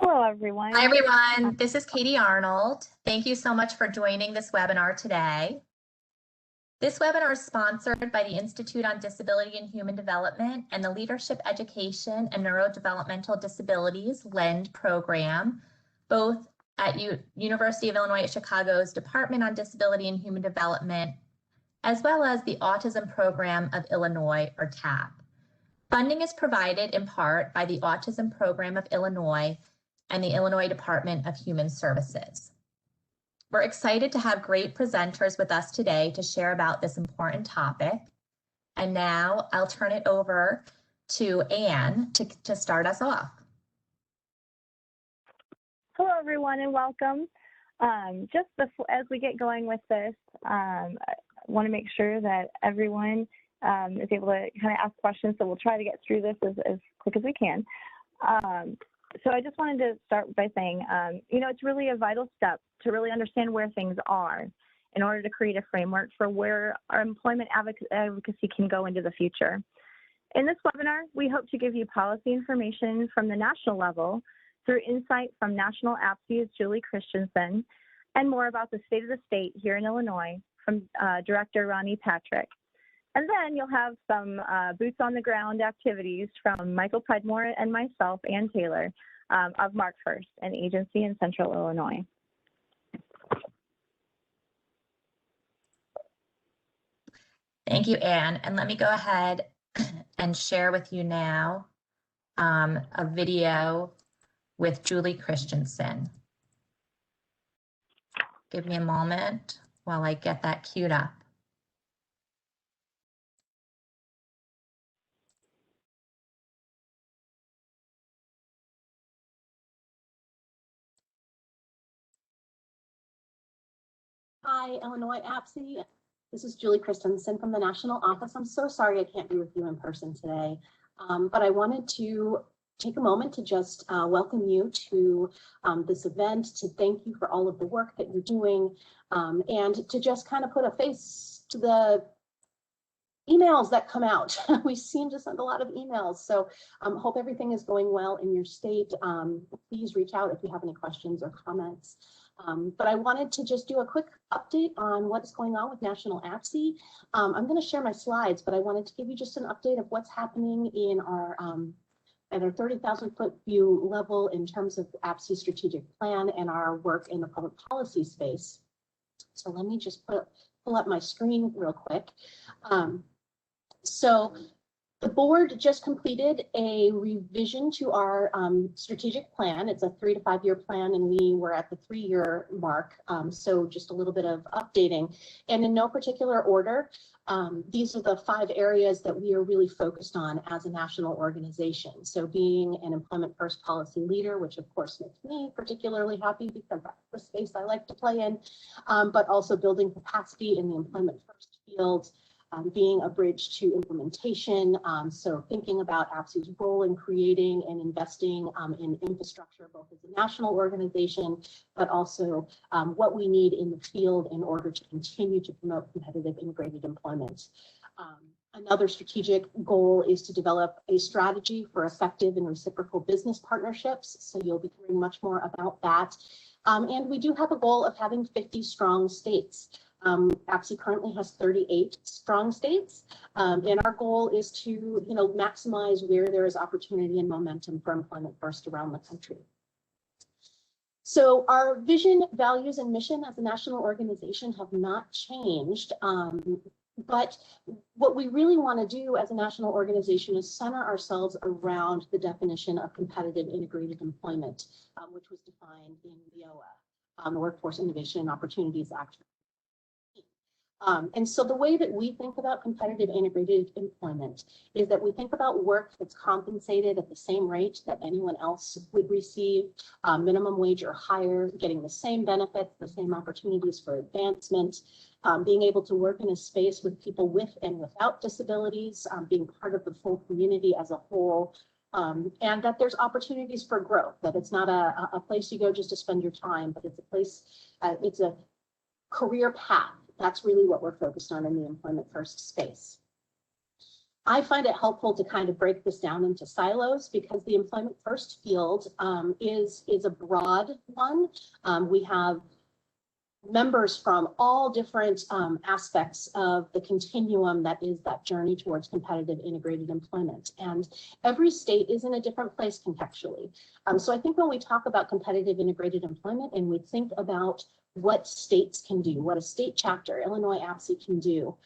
Hello, everyone. Hi, everyone. This is Katie Arnold. Thank you so much for joining this webinar today. This webinar is sponsored by the Institute on Disability and Human Development and the Leadership Education and Neurodevelopmental Disabilities LEND program, both at University of Illinois at Chicago's Department on Disability and Human Development, as well as the Autism Program of Illinois, or TAP. Funding is provided in part by the Autism Program of Illinois and the Illinois Department of Human Services. We're excited to have great presenters with us today to share about this important topic. And now I'll turn it over to Anne to start us off. Hello, everyone, and welcome. Just before, as we get going with this, I want to make sure that everyone is able to kind of ask questions, so we'll try to get through this as quick as we can. So I just wanted to start by saying, it's really a vital step to really understand where things are in order to create a framework for where our employment advocacy can go into the future. In this webinar, we hope to give you policy information from the national level through insight from National APSE's Julie Christensen, and more about the state of the state here in Illinois from Director Renee Patrick. And then you'll have some boots on the ground activities from Michael Predmore and myself, Ann Taylor, of Mark First, an agency in Central Illinois. Thank you, Anne. And let me go ahead and share with you now a video with Julie Christensen. Give me a moment while I get that queued up. Hi, Illinois APSE. This is Julie Christensen from the National Office. I'm so sorry I can't be with you in person today, but I wanted to take a moment to just welcome you to this event, to thank you for all of the work that you're doing, and to just kind of put a face to the emails that come out. We seem to send a lot of emails, so hope everything is going well in your state. Please reach out if you have any questions or comments. But I wanted to just do a quick update on what's going on with National APSE. I'm going to share my slides, but I wanted to give you just an update of what's happening in our at our 30,000 foot view level in terms of the APSE strategic plan and our work in the public policy space. So let me just pull up my screen real quick. So the board just completed a revision to our strategic plan. It's a 3 to 5 year plan, and we were at the 3-year mark. So just a little bit of updating, and in no particular order, these are the 5 areas that we are really focused on as a national organization. So being an employment first policy leader, which of course makes me particularly happy because that's the space I like to play in, but also building capacity in the employment first field. Being a bridge to implementation, so thinking about APSE's role in creating and investing in infrastructure, both as a national organization, but also what we need in the field in order to continue to promote competitive integrated employment. Another strategic goal is to develop a strategy for effective and reciprocal business partnerships, so you'll be hearing much more about that. And we do have a goal of having 50 strong states. APSE currently has 38 strong states, and our goal is to, maximize where there is opportunity and momentum for employment first around the country. So our vision, values, and mission as a national organization have not changed, but what we really want to do as a national organization is center ourselves around the definition of competitive integrated employment, which was defined in WIOA, the Workforce Innovation and Opportunities Act. And so the way that we think about competitive integrated employment is that we think about work that's compensated at the same rate that anyone else would receive, minimum wage or higher, getting the same benefits, the same opportunities for advancement, being able to work in a space with people with and without disabilities, being part of the full community as a whole, and that there's opportunities for growth, that it's not a place you go just to spend your time, but it's a place, it's a career path. That's really what we're focused on in the employment first space. I find it helpful to kind of break this down into silos because the employment first field is a broad one. We have members from all different aspects of the continuum that is that journey towards competitive integrated employment. And every state is in a different place contextually. So I think when we talk about competitive integrated employment and we think about what states can do, what a state chapter, Illinois APSE can do,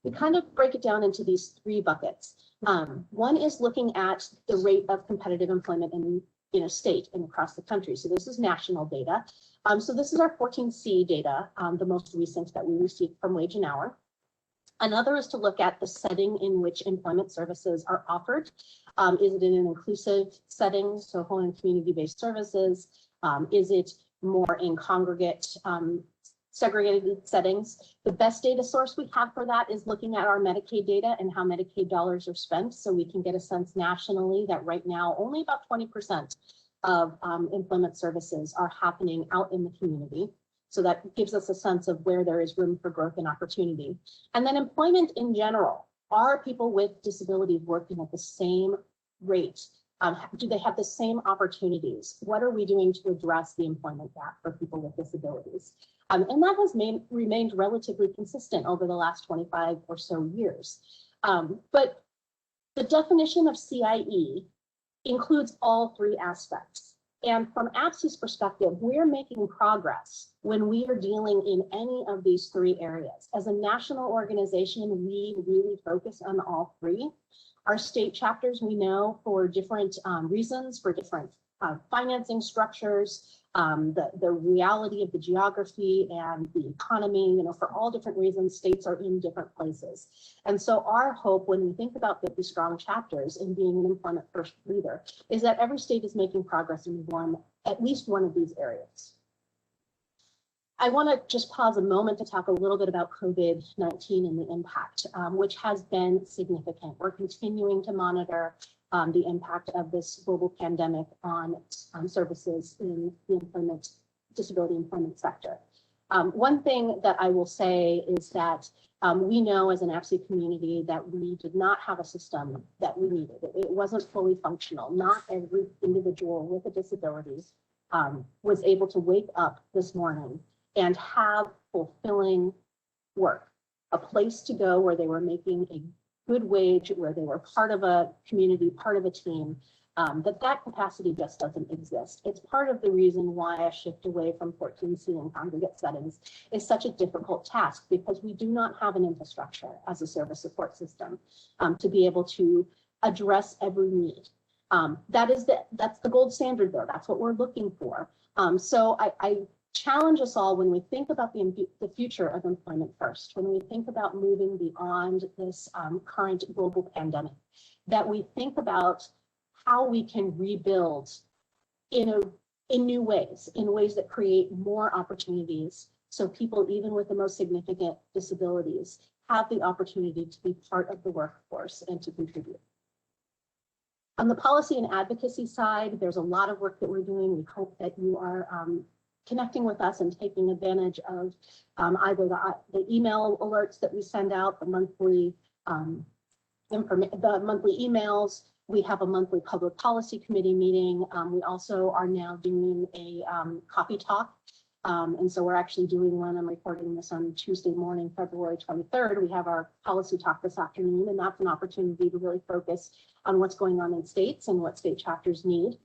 we kind of break it down into these three buckets. One is looking at the rate of competitive employment in a state and across the country. So this is national data. So this is our 14C data, the most recent that we received from Wage and Hour. Another is to look at the setting in which employment services are offered. Is it in an inclusive setting, so home and community-based services? Is it more in congregate, segregated settings? The best data source we have for that is looking at our Medicaid data and how Medicaid dollars are spent, so we can get a sense nationally that right now only about 20% of employment services are happening out in the community. So that gives us a sense of where there is room for growth and opportunity. And then employment in general. Are people with disabilities working at the same rate? Do they have the same opportunities? What are we doing to address the employment gap for people with disabilities? And that has remained relatively consistent over the last 25 or so years. But the definition of CIE includes all three aspects. And from APSE's perspective, we're making progress when we are dealing in any of these three areas. As a national organization, we really focus on all three. Our state chapters, we know for different reasons, for different financing structures, the reality of the geography and the economy, for all different reasons, states are in different places. And so our hope when we think about 50 strong chapters and being an employment first leader is that every state is making progress in at least one of these areas. I want to just pause a moment to talk a little bit about COVID-19 and the impact, which has been significant. We're continuing to monitor the impact of this global pandemic on services in the disability employment sector. One thing that I will say is that we know as an APSE community that we did not have a system that we needed. It wasn't fully functional. Not every individual with a disability was able to wake up this morning and have fulfilling work, a place to go where they were making a good wage, where they were part of a community, part of a team, that capacity just doesn't exist. It's part of the reason why a shift away from 14C and congregate settings is such a difficult task, because we do not have an infrastructure as a service support system to be able to address every need. That's the gold standard though, that's what we're looking for. So I challenge us all when we think about the future of employment first, when we think about moving beyond this current global pandemic, that we think about how we can rebuild in new ways, in ways that create more opportunities, so people even with the most significant disabilities have the opportunity to be part of the workforce and to contribute. On the policy and advocacy side, there's a lot of work that we're doing. We hope that you are connecting with us and taking advantage of either the email alerts that we send out, the monthly emails. We have a monthly public policy committee meeting. We also are now doing a coffee talk. And so we're actually doing one. I'm recording this on Tuesday morning, February 23rd. We have our policy talk this afternoon, and that's an opportunity to really focus on what's going on in states and what state chapters need.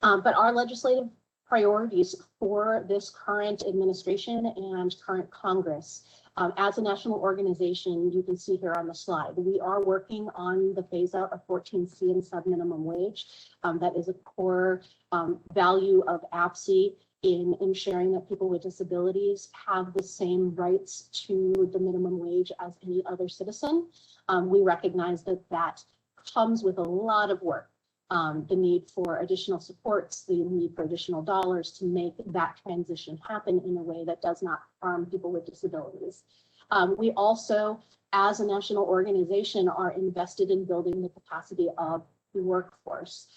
But our legislative priorities for this current administration and current Congress. As a national organization, you can see here on the slide, we are working on the phase out of 14C and subminimum wage. That is a core value of APSE in ensuring that people with disabilities have the same rights to the minimum wage as any other citizen. We recognize that comes with a lot of work. The need for additional supports, the need for additional dollars to make that transition happen in a way that does not harm people with disabilities. We also, as a national organization, are invested in building the capacity of the workforce.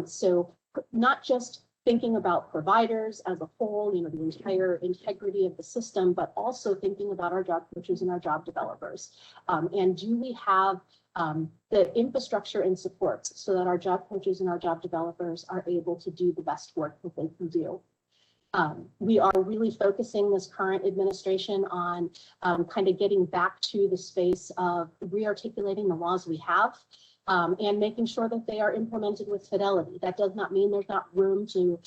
So not just thinking about providers as a whole, you know, the entire integrity of the system, but also thinking about our job coaches and our job developers. And do we have the infrastructure and supports so that our job coaches and our job developers are able to do the best work that they can do? We are really focusing this current administration on kind of getting back to the space of re-articulating the laws we have, and making sure that they are implemented with fidelity. That does not mean there's not room to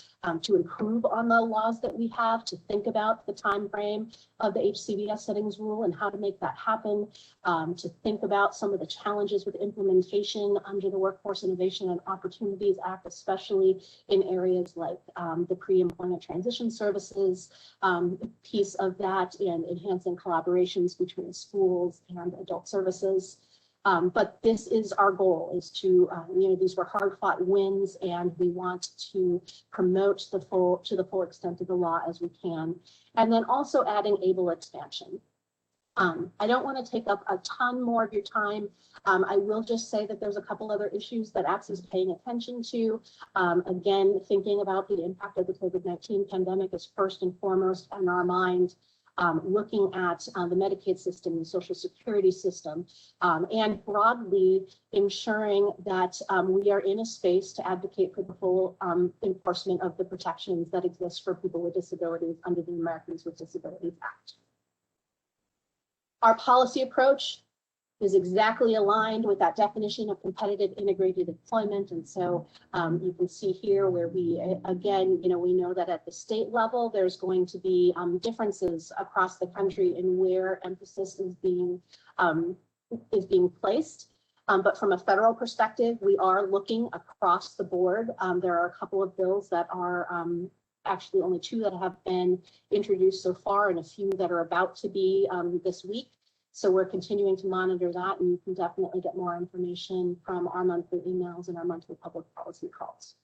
improve on the laws that we have, to think about the time frame of the HCBS settings rule and how to make that happen, to think about some of the challenges with implementation under the Workforce Innovation and Opportunities Act, especially in areas like the pre-employment transition services piece of that, and enhancing collaborations between schools and adult services. But this is our goal, is to, you know, these were hard-fought wins, and we want to promote to the full extent of the law as we can. And then also adding ABLE expansion. I don't want to take up a ton more of your time. I will just say that there's a couple other issues that APSE is paying attention to. Again, thinking about the impact of the COVID-19 pandemic is first and foremost on our mind. Looking at the Medicaid system, the Social Security system, and broadly ensuring that we are in a space to advocate for the full enforcement of the protections that exist for people with disabilities under the Americans with Disabilities Act. Our policy approach is exactly aligned with that definition of competitive integrated employment. And so you can see here where we, again, you know, we know that at the state level, there's going to be differences across the country in where emphasis is being placed. But from a federal perspective, we are looking across the board. There are a couple of bills that are actually only 2 that have been introduced so far, and a few that are about to be this week. So we're continuing to monitor that, and you can definitely get more information from our monthly emails and our monthly public policy calls.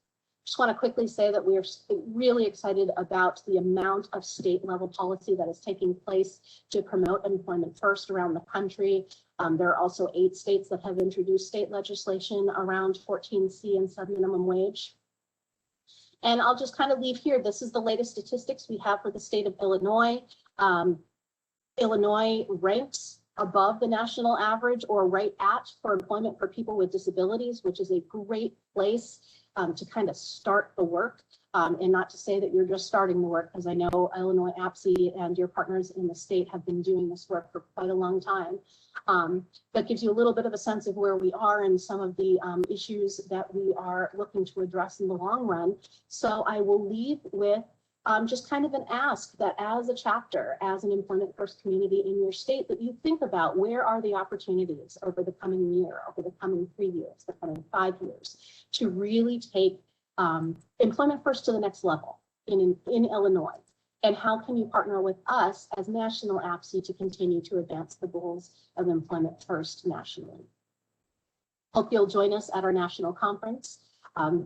Just want to quickly say that we are really excited about the amount of state level policy that is taking place to promote employment first around the country. There are also 8 states that have introduced state legislation around 14C and sub-minimum wage. And I'll just kind of leave here. This is the latest statistics we have for the state of Illinois. Illinois ranks above the national average, or right at, for employment for people with disabilities, which is a great place to kind of start the work. And not to say that you're just starting the work, because I know Illinois APSE and your partners in the state have been doing this work for quite a long time. That gives you a little bit of a sense of where we are and some of the issues that we are looking to address in the long run. So I will leave with just kind of an ask that as a chapter, as an employment first community in your state, that you think about where are the opportunities over the coming year, over the coming 3 years, the coming 5 years, to really take employment first to the next level in Illinois. And how can you partner with us as national APSE to continue to advance the goals of employment first nationally? Hope you'll join us at our national conference.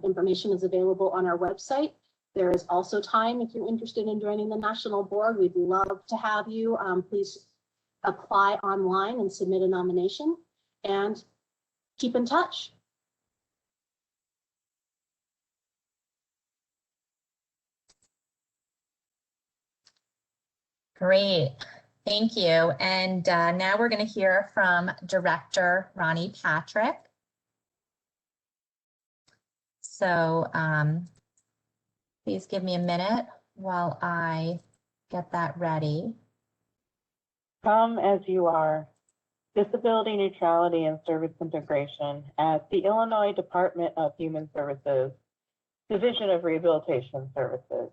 Information is available on our website. There is also time if you're interested in joining the national board. We'd love to have you. Please apply online and submit a nomination, and keep in touch. Great, thank you. And now we're going to hear from Director Renee Patrick. So please give me a minute while I get that ready. Come as you are. Disability neutrality and service integration at the Illinois Department of Human Services, Division of Rehabilitation Services.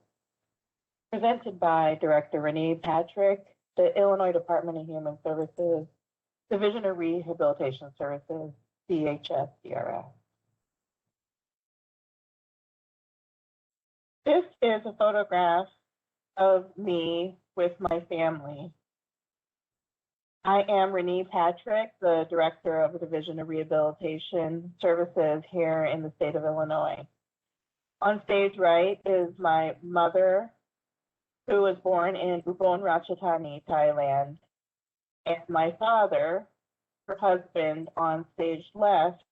Presented by Director Renee Patrick, the Illinois Department of Human Services, Division of Rehabilitation Services, DHS-DRS. This is a photograph of me with my family. I am Renee Patrick, the Director of the Division of Rehabilitation Services here in the state of Illinois. On stage right is my mother, who was born in Ubon Ratchathani, Thailand, and my father, her husband, on stage left,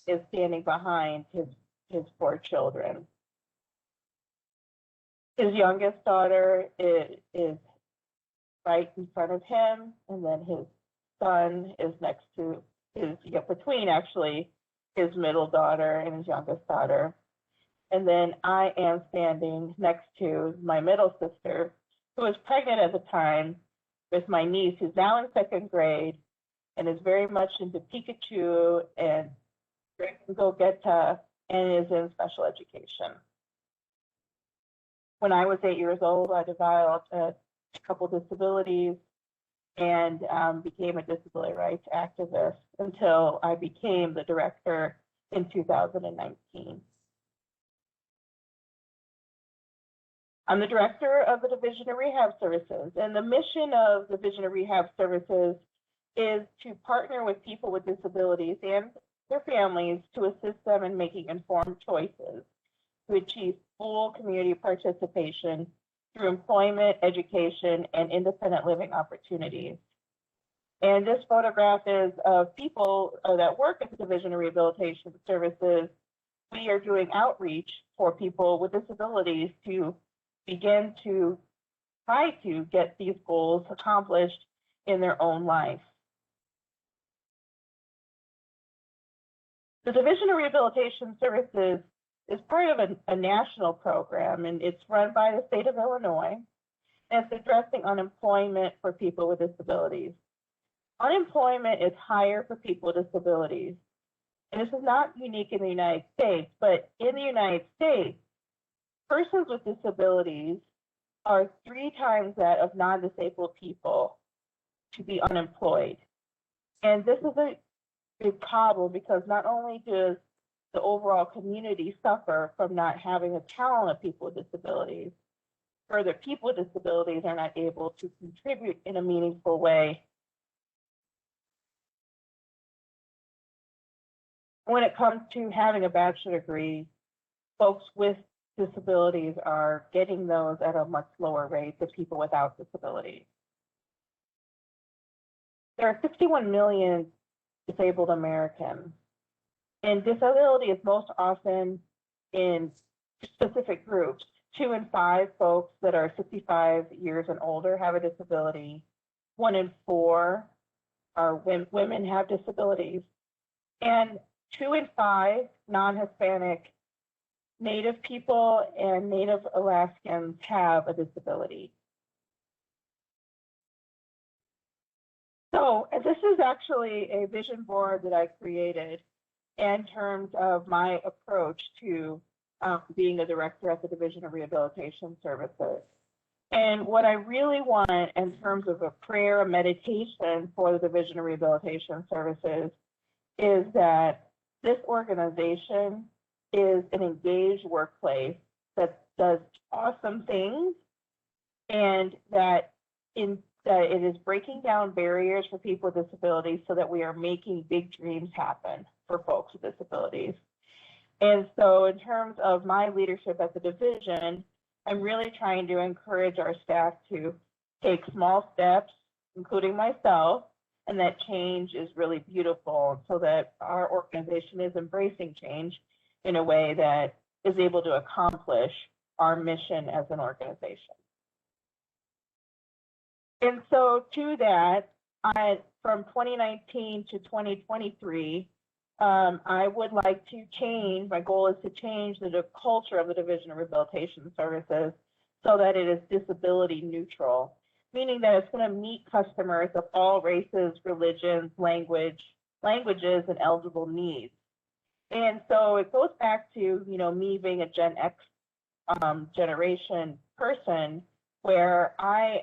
is standing behind his 4 children. His youngest daughter is right in front of him, and then his son is next to between actually his middle daughter and his youngest daughter. And then I am standing next to my middle sister, who was pregnant at the time with my niece, who's now in second grade and is very much into Pikachu and Go-Getta and is in special education. When I was 8 years old, I developed a couple disabilities and became a disability rights activist until I became the director in 2019. I'm the director of the Division of Rehab Services, and the mission of the Division of Rehab Services is to partner with people with disabilities and their families to assist them in making informed choices to achieve full community participation through employment, education, and independent living opportunities. And this photograph is of people that work at the Division of Rehabilitation Services. We are doing outreach for people with disabilities to begin to try to get these goals accomplished in their own life. The Division of Rehabilitation Services is part of a national program, and it's run by the state of Illinois, and it's addressing unemployment for people with disabilities. Unemployment is higher for people with disabilities, and this is not unique in the United States, but in the United States, persons with disabilities are 3 times that of non-disabled people to be unemployed. And this is a big problem because not only does the overall community suffer from not having a talent of people with disabilities, further, people with disabilities are not able to contribute in a meaningful way. When it comes to having a bachelor's degree, folks with disabilities are getting those at a much lower rate than people without disabilities. There are 61 million disabled Americans, and disability is most often in specific groups. 2 in 5 folks that are 65 years and older have a disability. 1 in 4 are women have disabilities, and 2 in 5 non-Hispanic Native people and Native Alaskans have a disability. So this is actually a vision board that I created in terms of my approach to being a director at the Division of Rehabilitation Services. And what I really want in terms of a prayer, a meditation for the Division of Rehabilitation Services is that this organization is an engaged workplace that does awesome things, and that it is breaking down barriers for people with disabilities so that we are making big dreams happen for folks with disabilities. And so in terms of my leadership at the division, I'm really trying to encourage our staff to take small steps, including myself, and that change is really beautiful so that our organization is embracing change in a way that is able to accomplish our mission as an organization. And so to that, from 2019 to 2023, I would like to change, my goal is to change the culture of the Division of Rehabilitation Services so that it is disability neutral, meaning that it's going to meet customers of all races, religions, languages, and eligible needs. And so it goes back to, me being a Gen X generation person, where I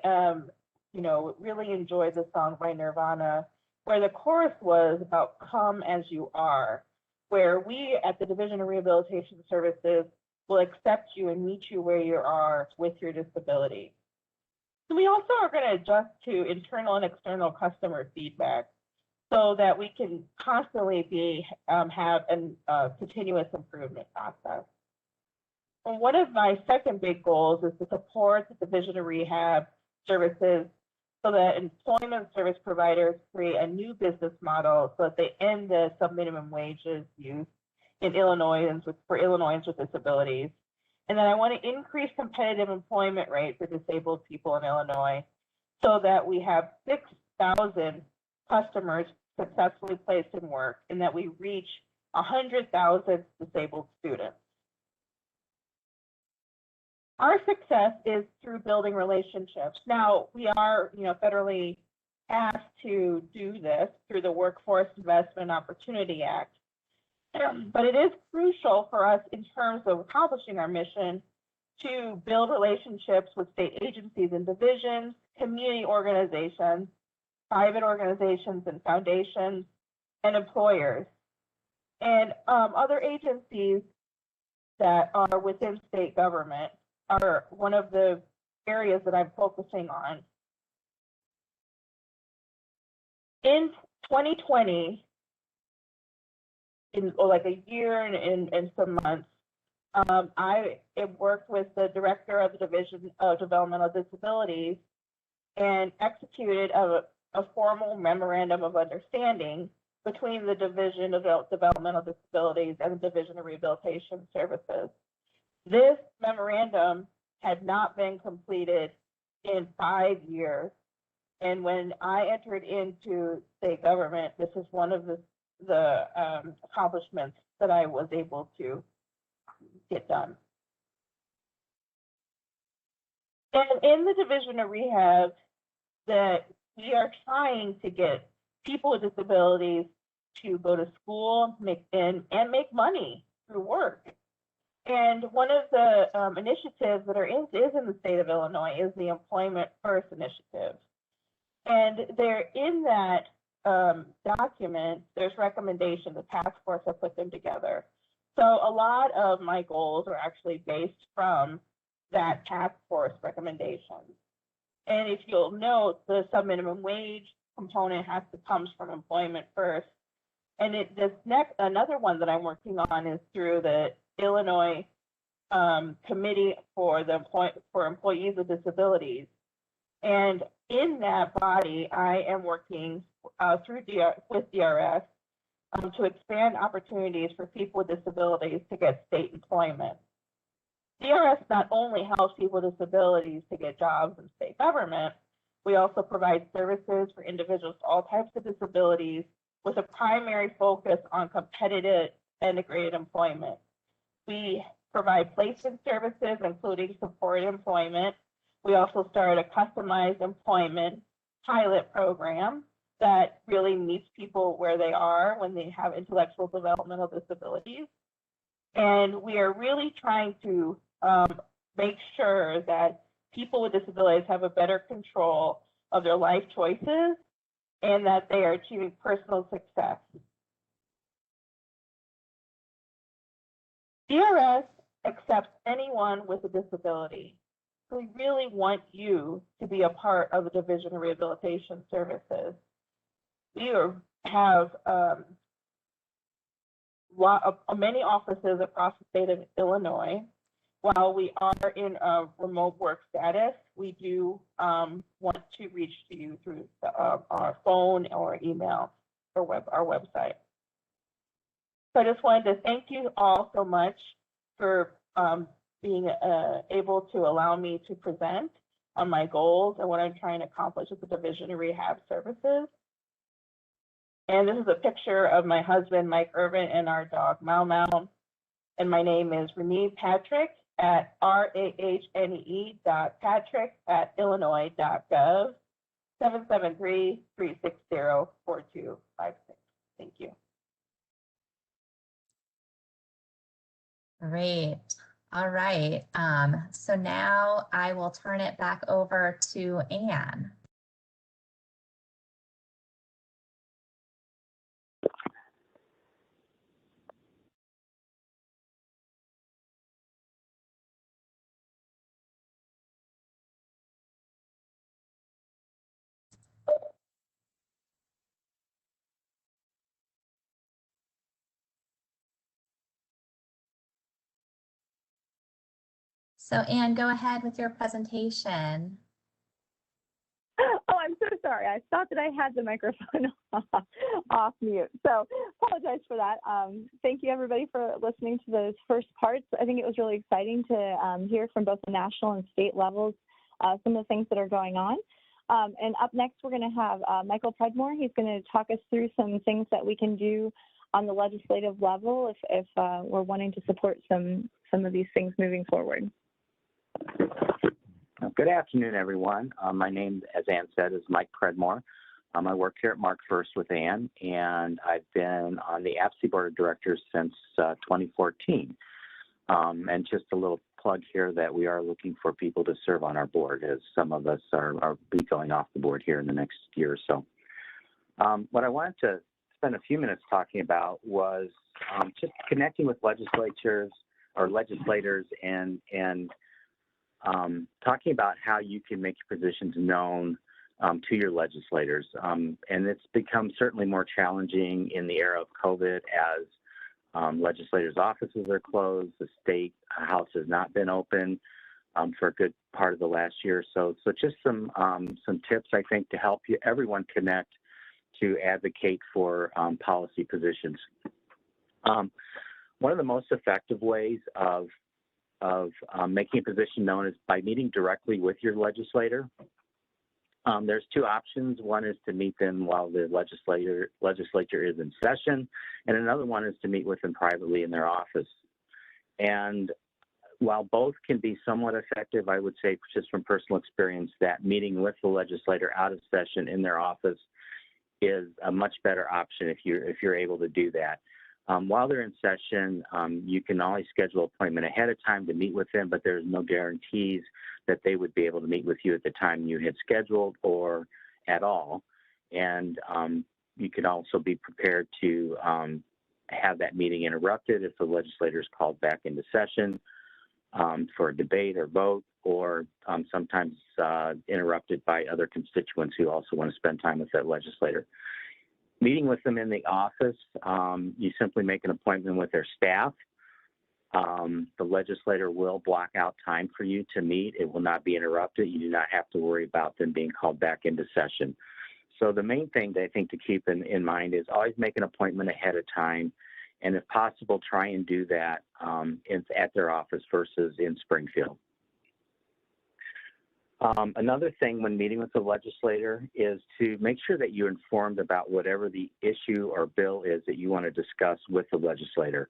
really enjoyed the song by Nirvana, where the chorus was about come as you are, where we at the Division of Rehabilitation Services will accept you and meet you where you are with your disability. So we also are going to adjust to internal and external customer feedback so that we can constantly have a continuous improvement process. And one of my second big goals is to support the Division of Rehab Services so that employment service providers create a new business model so that they end the subminimum wages used in Illinois for Illinoisans with disabilities. And then I want to increase competitive employment rate for disabled people in Illinois so that we have 6,000 customers successfully placed in work and that we reach 100,000 disabled students. Our success is through building relationships. Now, we are, federally asked to do this through the Workforce Investment Opportunity Act. But it is crucial for us in terms of accomplishing our mission to build relationships with state agencies and divisions, community organizations, private organizations and foundations, and employers, and other agencies that are within state government are one of the areas that I'm focusing on. In 2020, in like a year and some months, I worked with the director of the Division of Developmental Disabilities and executed a formal memorandum of understanding between the Division of Developmental Disabilities and the Division of Rehabilitation Services. This memorandum had not been completed in 5 years. And when I entered into state government, this is one of the accomplishments that I was able to get done. And in the Division of Rehab, that we are trying to get people with disabilities to go to school and make money through work. And one of the initiatives that is in the state of Illinois is the Employment First initiative. And there in that document, there's recommendations. The task force have put them together. So a lot of my goals are actually based from that task force recommendations. And if you'll note, the sub-minimum wage component has to come from Employment First. And another one that I'm working on is through the Illinois Committee for Employees with Disabilities. And in that body, I am working with DRS to expand opportunities for people with disabilities to get state employment. DRS not only helps people with disabilities to get jobs in state government, we also provide services for individuals with all types of disabilities with a primary focus on competitive integrated employment. We provide placement services, including supported employment. We also started a customized employment pilot program that really meets people where they are when they have intellectual developmental disabilities. And we are really trying to make sure that people with disabilities have a better control of their life choices and that they are achieving personal success. DRS accepts anyone with a disability. So we really want you to be a part of the Division of Rehabilitation Services. We have many offices across the state of Illinois. While we are in a remote work status, we do want to reach to you through our phone or email or our website. So I just wanted to thank you all so much for being able to allow me to present on my goals and what I'm trying to accomplish with the Division of Rehab Services. And this is a picture of my husband, Mike Irvin, and our dog, Mau Mau. And my name is Renee Patrick at rahnee.patrick@illinois.gov, 773-360-4256. Thank you. Great. All right. So now I will turn it back over to Anne. So Anne, go ahead with your presentation. Oh, I'm so sorry. I thought that I had the microphone off mute. So apologize for that. Thank you everybody for listening to those first parts. I think it was really exciting to hear from both the national and state levels some of the things that are going on. And up next, we're going to have Michael Predmore. He's going to talk us through some things that we can do on the legislative level if we're wanting to support some of these things moving forward. Good afternoon, everyone. My name, as Ann said, is Mike Predmore. I work here at Mark First with Ann, and I've been on the APSE Board of Directors since 2014. And just a little plug here that we are looking for people to serve on our board, as some of us are be going off the board here in the next year or so. What I wanted to spend a few minutes talking about was just connecting with legislators and talking about how you can make your positions known to your legislators. And it's become certainly more challenging in the era of COVID as legislators' offices are closed. The state house has not been open for a good part of the last year. So just some tips, I think, to help everyone connect to advocate for policy positions. One of the most effective ways of making a position known is by meeting directly with your legislator. There's two options. One is to meet them while the legislature is in session, and another one is to meet with them privately in their office. And while both can be somewhat effective, I would say just from personal experience that meeting with the legislator out of session in their office is a much better option if you're able to do that. While they're in session, you can always schedule an appointment ahead of time to meet with them, but there's no guarantees that they would be able to meet with you at the time you had scheduled or at all. And you can also be prepared to have that meeting interrupted if the legislator is called back into session for a debate or vote, or sometimes interrupted by other constituents who also want to spend time with that legislator. Meeting with them in the office, you simply make an appointment with their staff. The legislator will block out time for you to meet. It will not be interrupted. You do not have to worry about them being called back into session. So the main thing that I think to keep in mind is always make an appointment ahead of time, and if possible, try and do that at their office versus in Springfield. Another thing when meeting with the legislator is to make sure that you're informed about whatever the issue or bill is that you want to discuss with the legislator.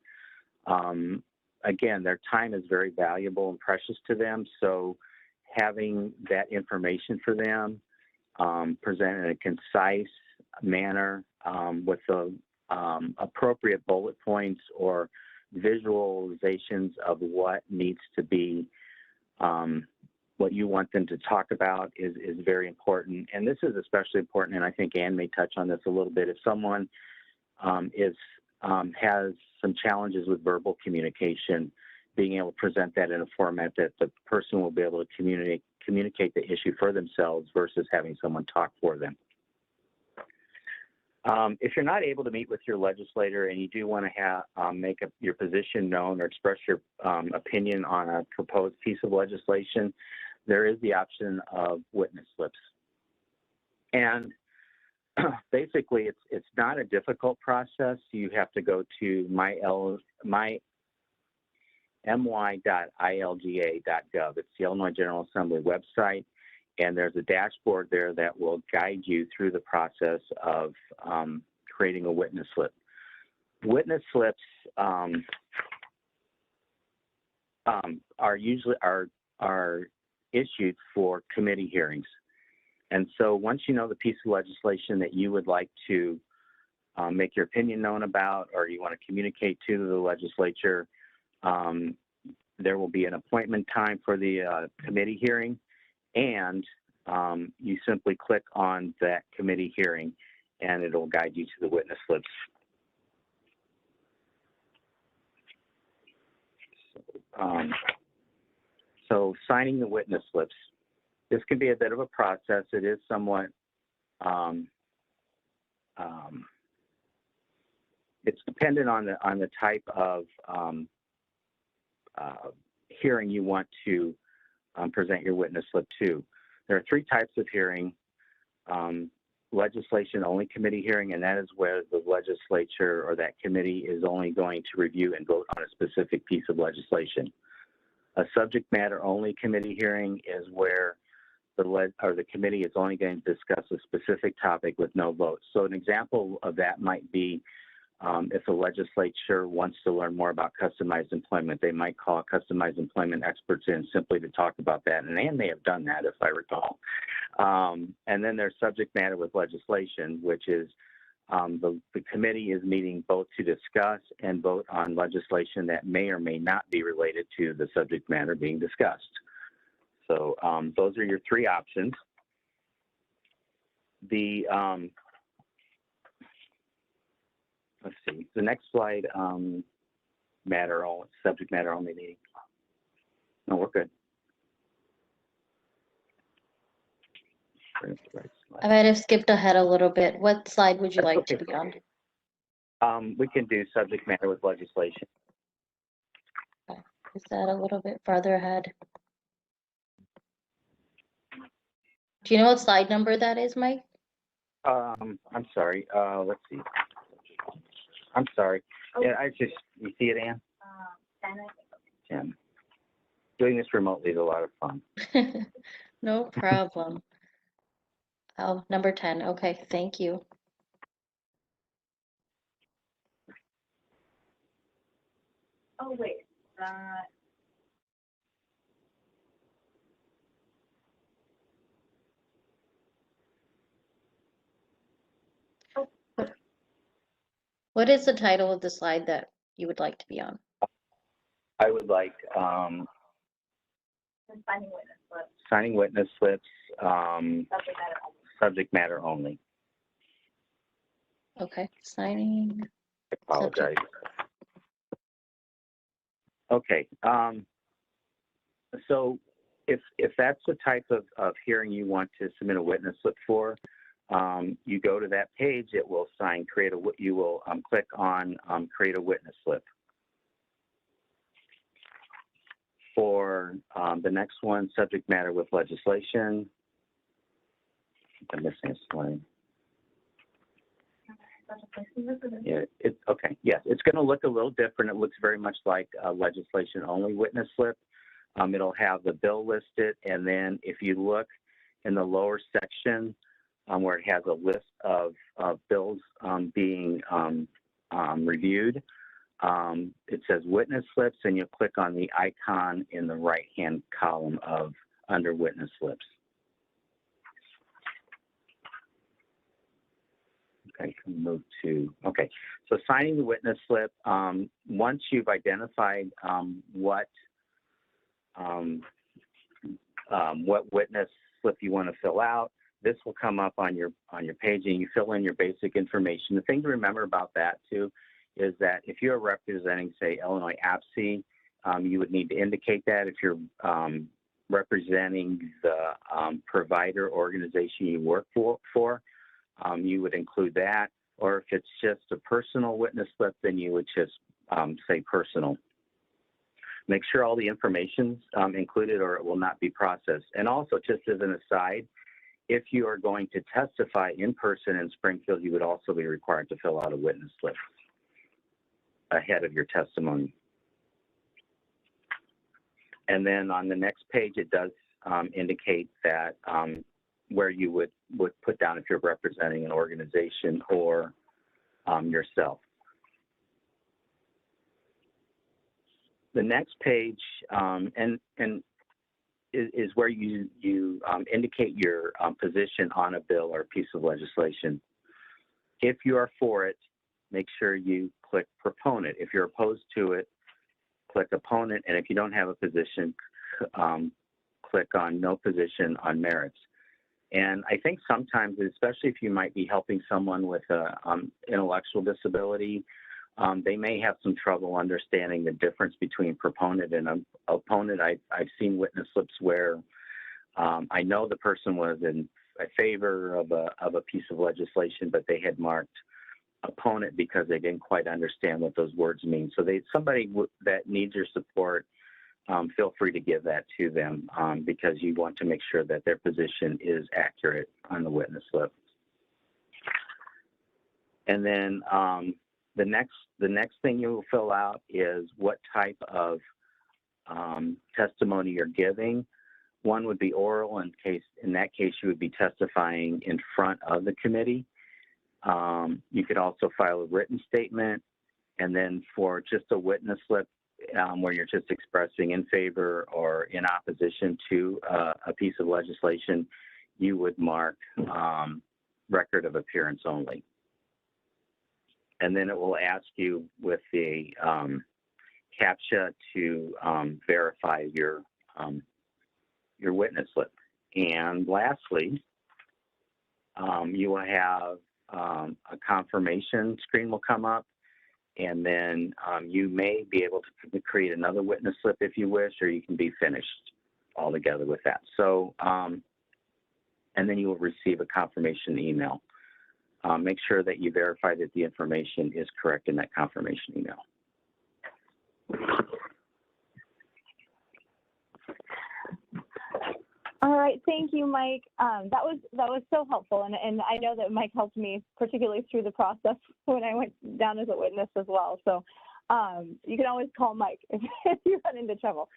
Again, their time is very valuable and precious to them, so having that information for them presented in a concise manner with the appropriate bullet points or visualizations of what needs to be what you want them to talk about is very important. And this is especially important, and I think Ann may touch on this a little bit. If someone has some challenges with verbal communication, being able to present that in a format that the person will be able to communicate the issue for themselves versus having someone talk for them. If you're not able to meet with your legislator and you do want to make your position known or express your opinion on a proposed piece of legislation, there is the option of witness slips. And basically, it's not a difficult process. You have to go to my.ilga.gov. It's the Illinois General Assembly website. And there's a dashboard there that will guide you through the process of creating a witness slip. Witness slips are usually issued for committee hearings. And so once you know the piece of legislation that you would like to make your opinion known about, or you want to communicate to the legislature, there will be an appointment time for the committee hearing. And you simply click on that committee hearing and it'll guide you to the witness slips. So signing the witness slips. This can be a bit of a process. It is somewhat, it's dependent on the type of hearing you want to present your witness slip to. There are three types of hearing. legislation only committee hearing, and that is where the legislature or that committee is only going to review and vote on a specific piece of legislation. A subject matter only committee hearing is where the committee is only going to discuss a specific topic with no vote. So an example of that might be if the legislature wants to learn more about customized employment, they might call customized employment experts in simply to talk about that, and they may have done that if I recall. And then there's subject matter with legislation, which is the committee is meeting both to discuss and vote on legislation that may or may not be related to the subject matter being discussed. So those are your three options. The let's see, the next slide, subject matter only meeting. No, we're good. I might have skipped ahead a little bit. What slide would you like to be on? We can do subject matter with legislation. Okay. Is that a little bit farther ahead? Do you know what slide number that is, Mike? I'm sorry. Let's see. I'm sorry. Oh. Yeah, you see it, Ann? 10. Doing this remotely is a lot of fun. No problem. Oh, number 10. Okay, thank you. Oh, wait. What is the title of the slide that you would like to be on? I would like signing witness slips, subject matter only. Okay, signing. I apologize. Okay. So if that's the type of hearing you want to submit a witness slip for, you go to that page. It will you will click on create a witness slip. For the next one, subject matter with legislation. I'm missing a slide. Yeah, it's okay. Yes, it's going to look a little different. It looks very much like a legislation only witness slip. It'll have the bill listed, and then if you look in the lower section where it has a list of bills being reviewed, it says witness slips, and you click on the icon in the right-hand column under witness slips. Okay, can move to, okay. So signing the witness slip, once you've identified what witness slip you want to fill out, this will come up on your page, and you fill in your basic information. The thing to remember about that too is that if you're representing, say, Illinois APSE, you would need to indicate that. If you're representing the provider organization you work for, you would include that. Or if it's just a personal witness slip, then you would just say personal. Make sure all the information's included, or it will not be processed. And also, just as an aside, if you are going to testify in person in Springfield, you would also be required to fill out a witness slip ahead of your testimony. And then on the next page, it does indicate that where you would put down if you're representing an organization or yourself. The next page is where you indicate your position on a bill or a piece of legislation. If you are for it, make sure you click proponent. If you're opposed to it, click opponent. And if you don't have a position, click on no position on merits. And I think sometimes, especially if you might be helping someone with an intellectual disability, they may have some trouble understanding the difference between proponent and opponent. I've seen witness slips where I know the person was in favor of a piece of legislation, but they had marked opponent because they didn't quite understand what those words mean. So somebody that needs your support, feel free to give that to them because you want to make sure that their position is accurate on the witness slip. And then the next thing you will fill out is what type of testimony you're giving. One would be oral. In that case, you would be testifying in front of the committee. You could also file a written statement, and then for just a witness slip where you're just expressing in favor or in opposition to a piece of legislation, you would mark record of appearance only. And then it will ask you with the CAPTCHA to verify your witness slip. And lastly, you will have a confirmation screen will come up, and then you may be able to create another witness slip if you wish, or you can be finished altogether with that. So, and then you will receive a confirmation email. Make sure that you verify that the information is correct in that confirmation email. All right, thank you, Mike. That was so helpful, and I know that Mike helped me particularly through the process when I went down as a witness as well. So you can always call Mike if you run into trouble.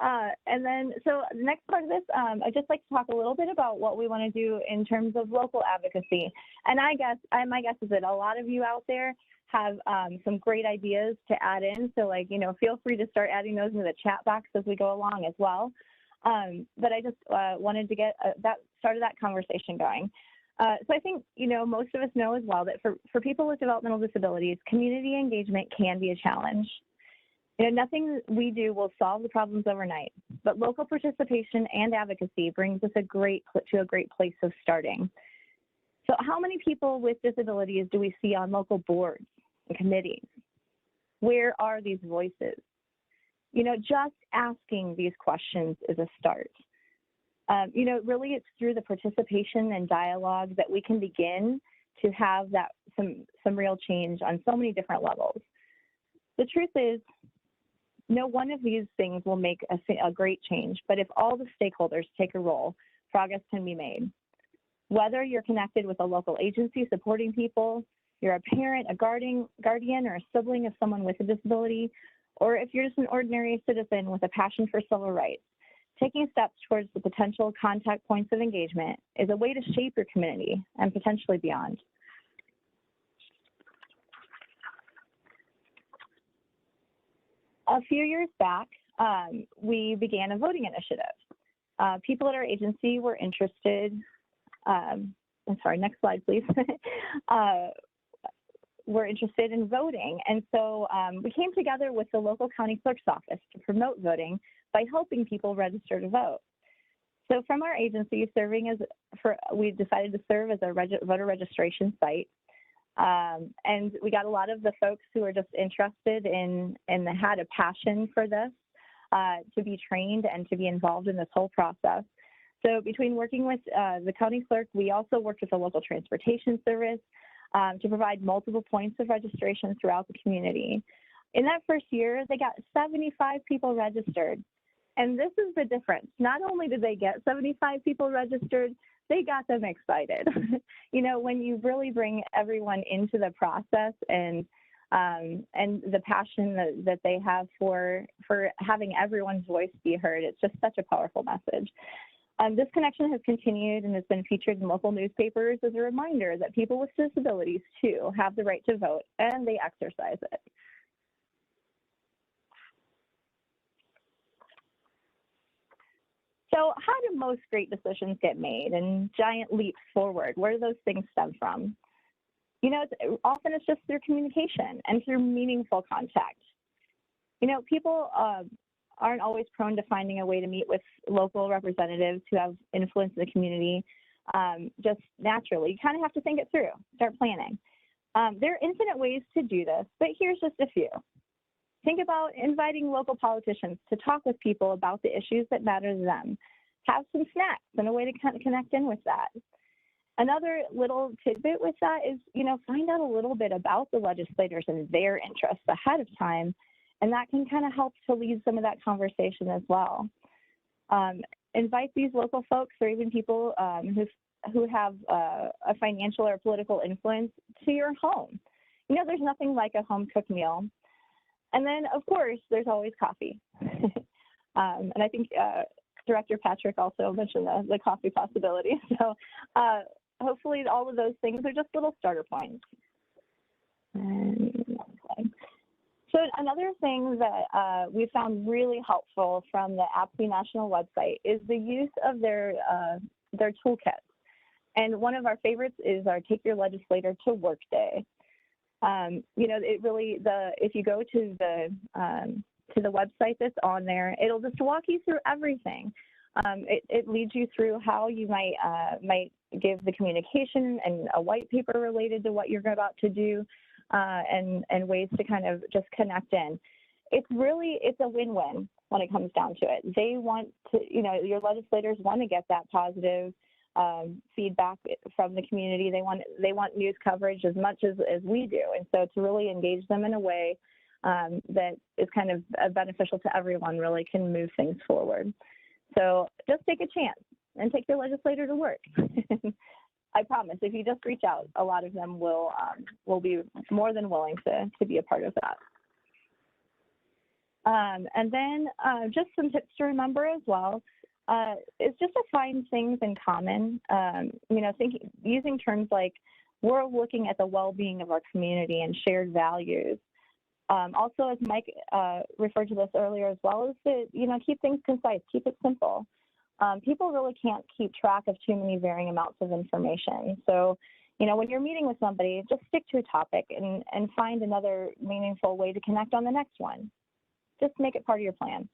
And then, so the next part of this, I'd just like to talk a little bit about what we want to do in terms of local advocacy. And my guess is that a lot of you out there have some great ideas to add in. So feel free to start adding those into the chat box as we go along as well. But I just wanted to get started that conversation going. So I think, most of us know as well that for people with developmental disabilities, community engagement can be a challenge. Nothing we do will solve the problems overnight, but local participation and advocacy brings us to a great place of starting. So how many people with disabilities do we see on local boards and committees? Where are these voices? Just asking these questions is a start. Really it's through the participation and dialogue that we can begin to have some real change on so many different levels. The truth is, no one of these things will make a great change, but if all the stakeholders take a role, progress can be made. Whether you're connected with a local agency supporting people, you're a parent, a guardian, or a sibling of someone with a disability, or if you're just an ordinary citizen with a passion for civil rights, taking steps towards the potential contact points of engagement is a way to shape your community and potentially beyond. A few years back, we began a voting initiative. People at our agency were interested, next slide, please. Were interested in voting. And so we came together with the local county clerk's office to promote voting by helping people register to vote. So from our agency, we decided to serve as a voter registration site. And we got a lot of the folks who were just interested and had a passion for this to be trained and to be involved in this whole process. So between working with the county clerk, we also worked with the local transportation service to provide multiple points of registration throughout the community. In that first year, they got 75 people registered. And this is the difference. Not only did they get 75 people registered, they got them excited. When you really bring everyone into the process and the passion that they have for having everyone's voice be heard, it's just such a powerful message. This connection has continued and has been featured in local newspapers as a reminder that people with disabilities, too, have the right to vote, and they exercise it. So how do most great decisions get made and giant leaps forward? Where do those things stem from? Often it's just through communication and through meaningful contact. People aren't always prone to finding a way to meet with local representatives who have influence in the community just naturally. You kind of have to think it through, start planning. There are infinite ways to do this, but here's just a few. Think about inviting local politicians to talk with people about the issues that matter to them. Have some snacks and a way to kind of connect in with that. Another little tidbit with that is, find out a little bit about the legislators and their interests ahead of time And that can kind of help to lead some of that conversation as well. Invite these local folks or even people who have a financial or political influence to your home. You know, there's nothing like a home cooked meal. And then, of course, there's always coffee. And I think Director Patrick also mentioned the coffee possibility. So hopefully all of those things are just little starter points. So another thing that we found really helpful from the APSE national website is the use of their toolkits. And one of our favorites is our Take Your Legislator to Work Day. You know, it really, if you go to the website that's on there, it'll just walk you through everything. It leads you through how you might give the communication and a white paper related to what you're about to do, and ways to kind of just connect in. It's a win-win when it comes down to it. They want to, you know, your legislators want to get that positive feedback from the community. They want news coverage as much as we do. And so to really engage them in a way that is kind of beneficial to everyone really can move things forward. So just take a chance and take your legislator to work. I promise, if you just reach out, a lot of them will be more than willing to be a part of that. And then just some tips to remember as well. It's just to find things in common. You know, using terms like we're looking at the well-being of our community and shared values. Also, as Mike referred to this earlier as well, is to, you know, keep things concise, keep it simple. People really can't keep track of too many varying amounts of information. So, you know, when you're meeting with somebody, just stick to a topic and find another meaningful way to connect on the next one. Just make it part of your plan.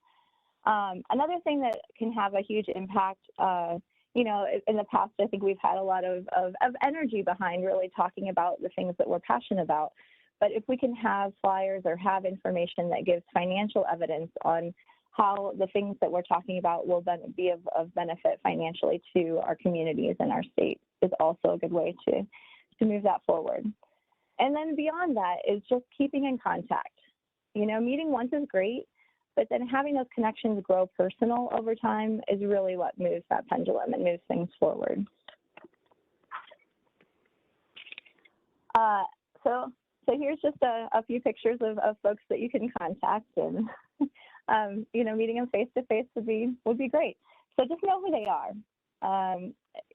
Another thing that can have a huge impact, you know, in the past, I think we've had a lot of energy behind really talking about the things that we're passionate about. But if we can have flyers or have information that gives financial evidence on how the things that we're talking about will be of benefit financially to our communities and our state, is also a good way to move that forward. And then beyond that is just keeping in contact. You know, meeting once is great, but then having those connections grow personal over time is really what moves that pendulum and moves things forward. So here's just a few pictures of folks that you can contact, and you know, meeting them face to face would be great. So just know who they are,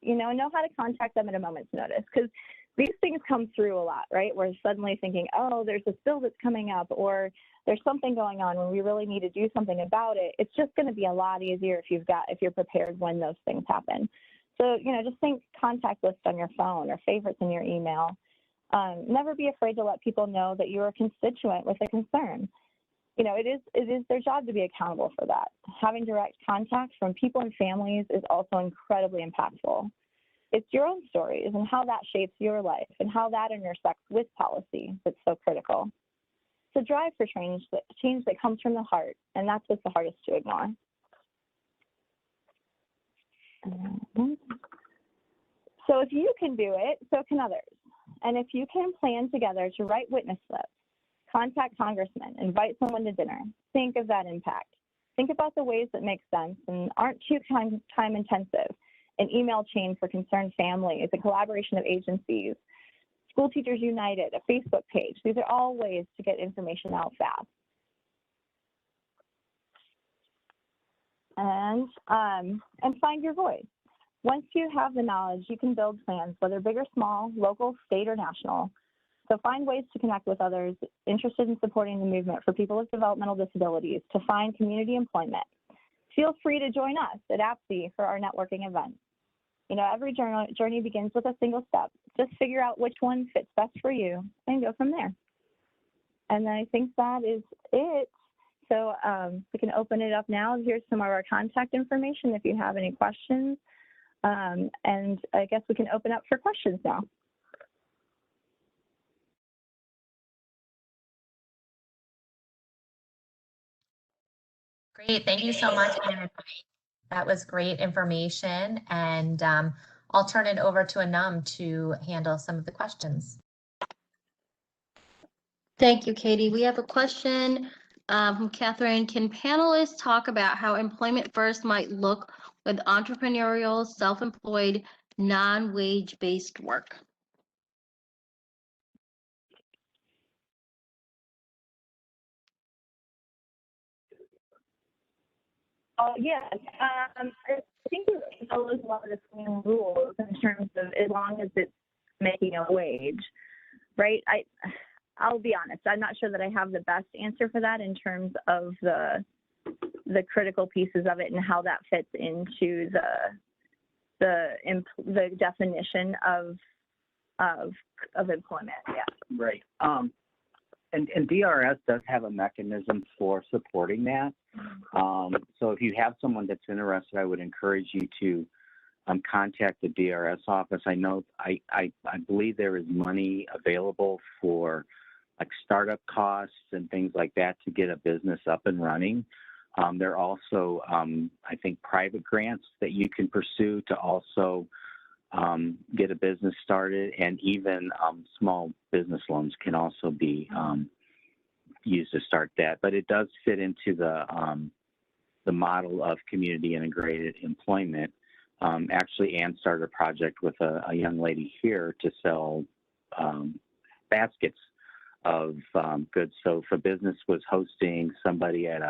you know how to contact them at a moment's notice, because these things come through a lot, right? We're suddenly thinking, oh, there's this bill that's coming up, or there's something going on when we really need to do something about it. It's just going to be a lot easier if you're prepared when those things happen. So, you know, just think contact list on your phone or favorites in your email. Never be afraid to let people know that you're a constituent with a concern. You know, it is their job to be accountable for that. Having direct contact from people and families is also incredibly impactful. It's your own stories and how that shapes your life and how that intersects with policy that's so critical. So drive for change that comes from the heart, and that's what's the hardest to ignore. So if you can do it, so can others. And if you can plan together to write witness slips, contact congressmen, invite someone to dinner, think of that impact. Think about the ways that make sense and aren't too time intensive. An email chain for concerned families, a collaboration of agencies, School Teachers United, a Facebook page. These are all ways to get information out fast. And find your voice. Once you have the knowledge, you can build plans, whether big or small, local, state, or national. So find ways to connect with others interested in supporting the movement for people with developmental disabilities to find community employment. Feel free to join us at APSE for our networking events. You know, every journey begins with a single step. Just figure out which one fits best for you and go from there. And I think that is it. So we can open it up now. Here's some of our contact information if you have any questions. And I guess we can open up for questions now. Great, thank you so much, Anna. That was great information, and I'll turn it over to Anam to handle some of the questions. Thank you, Katie. We have a question From Catherine, can panelists talk about how employment first might look with entrepreneurial, self-employed, non-wage based work? Yeah, I think it follows a lot of the same rules in terms of as long as it's making a wage, right? I'll be honest, I'm not sure that I have the best answer for that in terms of the critical pieces of it and how that fits into the definition of employment. Yeah. Right. And DRS does have a mechanism for supporting that. So if you have someone that's interested, I would encourage you to contact the DRS office. I know, I believe there is money available for like startup costs and things like that to get a business up and running. There are also, I think, private grants that you can pursue to also get a business started, and even small business loans can also be used to start that. But it does fit into the model of community integrated employment. Actually, Ann started a project with a young lady here to sell baskets of goods. So if a business was hosting somebody at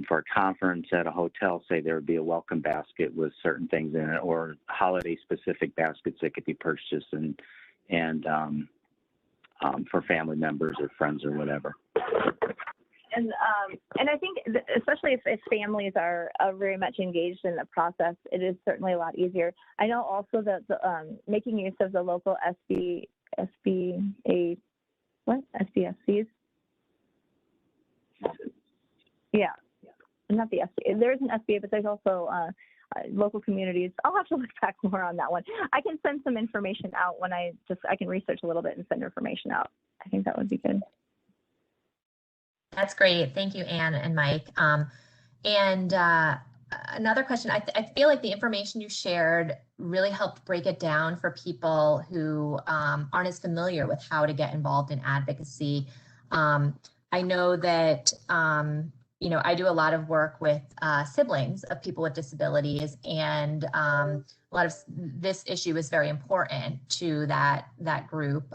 for a conference at a hotel, say there would be a welcome basket with certain things in it, or holiday-specific baskets that could be purchased and for family members or friends or whatever. And I think, especially if families are very much engaged in the process, it is certainly a lot easier. I know also that making use of the local SBSCs. Yeah, not the SBA. There is an SBA, but there's also local communities. I'll have to look back more on that one. I can send some information out when I can research a little bit and send information out. I think that would be good. That's great. Thank you, Ann and Mike. Another question, I feel like the information you shared really helped break it down for people who aren't as familiar with how to get involved in advocacy. I know that, I do a lot of work with siblings of people with disabilities, and a lot of this issue is very important to that group.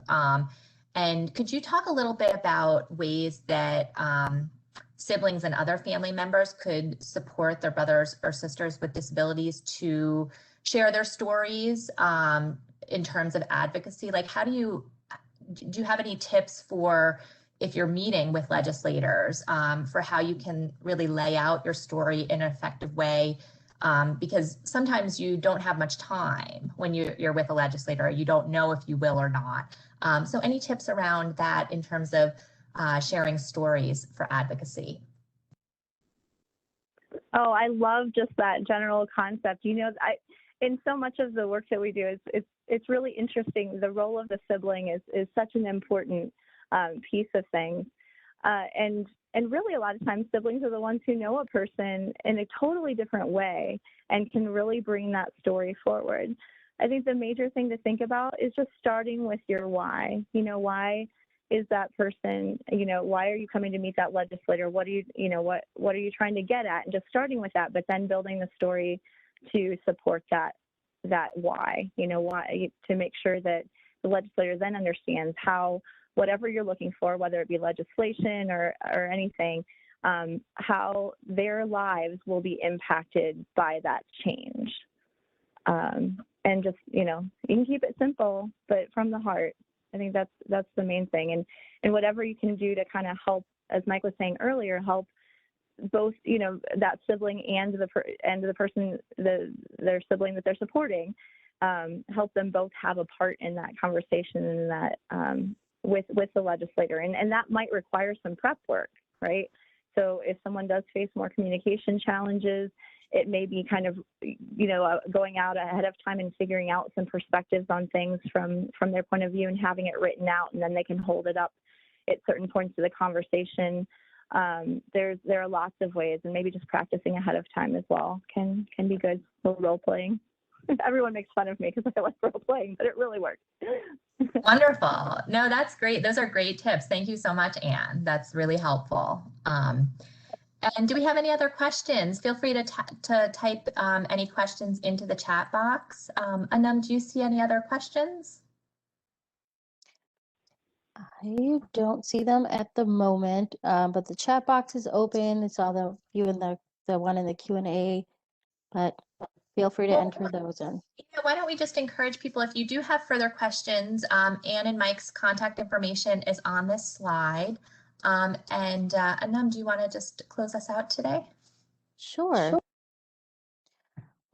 And could you talk a little bit about ways that siblings and other family members could support their brothers or sisters with disabilities to share their stories in terms of advocacy? Like, do you have any tips for if you're meeting with legislators for how you can really lay out your story in an effective way? Because sometimes you don't have much time when you're with a legislator. You don't know if you will or not. So any tips around that in terms of sharing stories for advocacy? Oh, I love just that general concept. In so much of the work that we do, it's really interesting. The role of the sibling is such an important piece of things. And really a lot of times siblings are the ones who know a person in a totally different way and can really bring that story forward. I think the major thing to think about is just starting with your why. Why is that person, why are you coming to meet that legislator? What are you trying to get at? And just starting with that, but then building the story to support that why, why, to make sure that the legislator then understands how whatever you're looking for, whether it be legislation or anything, how their lives will be impacted by that change. And just, you can keep it simple, but from the heart. I think that's the main thing. And whatever you can do to kind of help, as Mike was saying earlier, help both, that sibling and the person, their sibling that they're supporting, help them both have a part in that conversation and that with the legislator. And that might require some prep work, right? So if someone does face more communication challenges, it may be kind of, going out ahead of time and figuring out some perspectives on things from their point of view and having it written out, and then they can hold it up at certain points of the conversation. There are lots of ways, and maybe just practicing ahead of time as well can be good. A little role playing. Everyone makes fun of me because I like role playing, but it really works. Wonderful. No, that's great. Those are great tips. Thank you so much, Anne. That's really helpful. And do we have any other questions? Feel free to type any questions into the chat box. Anam, do you see any other questions? I don't see them at the moment, but the chat box is open. I saw the few in the one in the Q&A, but feel free to enter those in. Yeah, why don't we just encourage people, if you do have further questions, Anne and Mike's contact information is on this slide. Anam, do you want to just close us out today? Sure.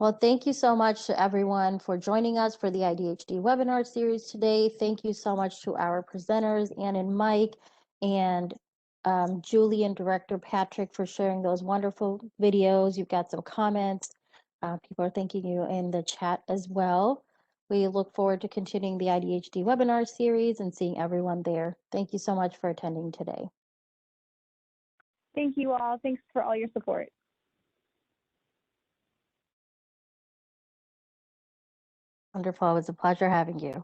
Well, thank you so much to everyone for joining us for the IDHD webinar series today. Thank you so much to our presenters, Anne and Mike, and Julie and Director Patrick for sharing those wonderful videos. You've got some comments. People are thanking you in the chat as well. We look forward to continuing the IDHD webinar series and seeing everyone there. Thank you so much for attending today. Thank you all. Thanks for all your support. Wonderful. It was a pleasure having you.